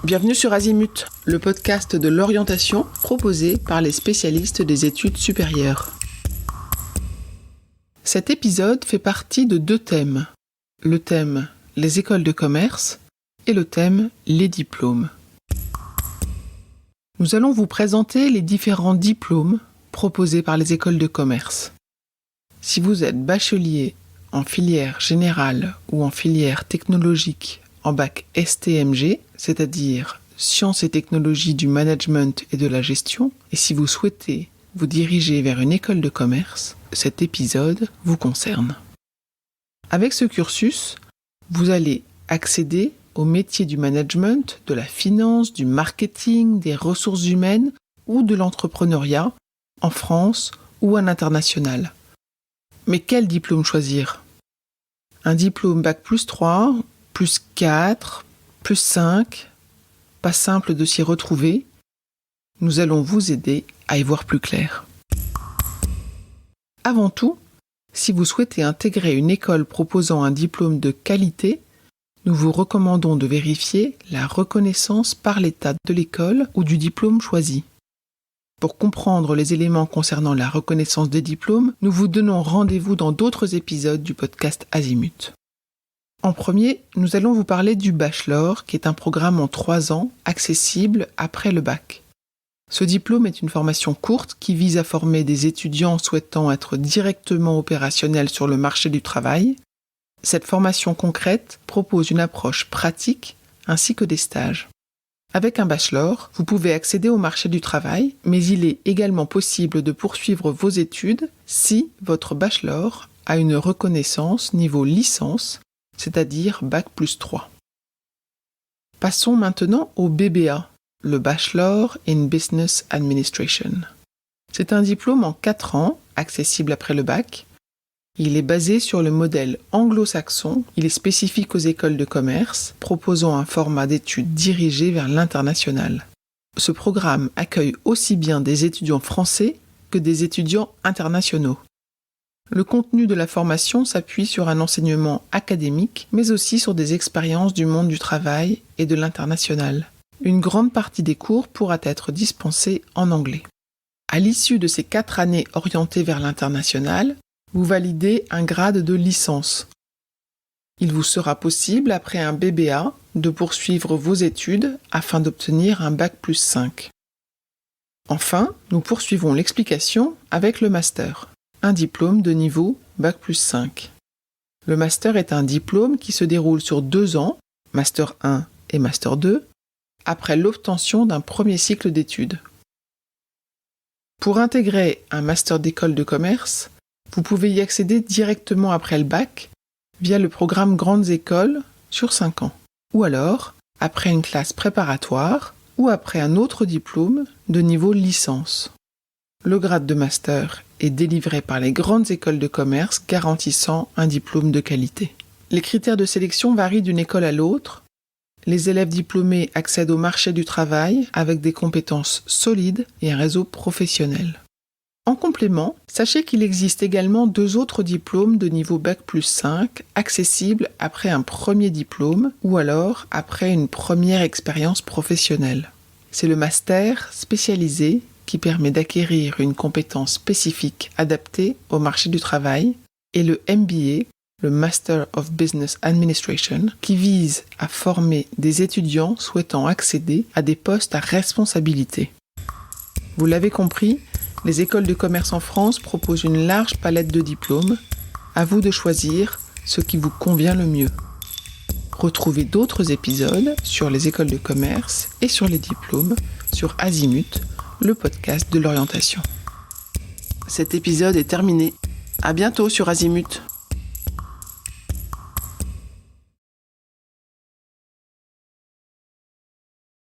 Bienvenue sur Azimut, le podcast de l'orientation proposé par les spécialistes des études supérieures. Cet épisode fait partie de deux thèmes. Le thème « Les écoles de commerce » et le thème « Les diplômes ». Nous allons vous présenter les différents diplômes proposés par les écoles de commerce. Si vous êtes bachelier en filière générale ou en filière technologique en bac STMG, c'est-à-dire Sciences et technologies du management et de la gestion, et si vous souhaitez vous diriger vers une école de commerce, cet épisode vous concerne. Avec ce cursus, vous allez accéder aux métiers du management, de la finance, du marketing, des ressources humaines ou de l'entrepreneuriat en France ou à l'international. Mais quel diplôme choisir ? Un diplôme bac plus 3, plus 4, plus 5, pas simple de s'y retrouver. Nous allons vous aider à y voir plus clair. Avant tout, si vous souhaitez intégrer une école proposant un diplôme de qualité, nous vous recommandons de vérifier la reconnaissance par l'État de l'école ou du diplôme choisi. Pour comprendre les éléments concernant la reconnaissance des diplômes, nous vous donnons rendez-vous dans d'autres épisodes du podcast Azimut. En premier, nous allons vous parler du bachelor, qui est un programme en 3 ans, accessible après le bac. Ce diplôme est une formation courte qui vise à former des étudiants souhaitant être directement opérationnels sur le marché du travail. Cette formation concrète propose une approche pratique ainsi que des stages. Avec un bachelor, vous pouvez accéder au marché du travail, mais il est également possible de poursuivre vos études si votre bachelor a une reconnaissance niveau licence, c'est-à-dire bac plus 3. Passons maintenant au BBA, le Bachelor in Business Administration. C'est un diplôme en 4 ans, accessible après le bac. Il est basé sur le modèle anglo-saxon, il est spécifique aux écoles de commerce, proposant un format d'études dirigé vers l'international. Ce programme accueille aussi bien des étudiants français que des étudiants internationaux. Le contenu de la formation s'appuie sur un enseignement académique, mais aussi sur des expériences du monde du travail et de l'international. Une grande partie des cours pourra être dispensée en anglais. À l'issue de ces 4 années orientées vers l'international, vous validez un grade de licence. Il vous sera possible, après un BBA, de poursuivre vos études afin d'obtenir un bac plus 5. Enfin, nous poursuivons l'explication avec le master, un diplôme de niveau bac plus 5. Le master est un diplôme qui se déroule sur 2 ans, master 1 et master 2, après l'obtention d'un premier cycle d'études. Pour intégrer un master d'école de commerce, vous pouvez y accéder directement après le bac via le programme Grandes Écoles sur 5 ans, ou alors après une classe préparatoire ou après un autre diplôme de niveau licence. Le grade de master est délivré par les grandes écoles de commerce garantissant un diplôme de qualité. Les critères de sélection varient d'une école à l'autre. Les élèves diplômés accèdent au marché du travail avec des compétences solides et un réseau professionnel. En complément, sachez qu'il existe également 2 autres diplômes de niveau bac plus 5 accessibles après un premier diplôme ou alors après une première expérience professionnelle. C'est le master spécialisé qui permet d'acquérir une compétence spécifique adaptée au marché du travail et le MBA, le Master of Business Administration, qui vise à former des étudiants souhaitant accéder à des postes à responsabilité. Vous l'avez compris, les écoles de commerce en France proposent une large palette de diplômes. À vous de choisir ce qui vous convient le mieux. Retrouvez d'autres épisodes sur les écoles de commerce et sur les diplômes sur Azimut, le podcast de l'orientation. Cet épisode est terminé. À bientôt sur Azimut.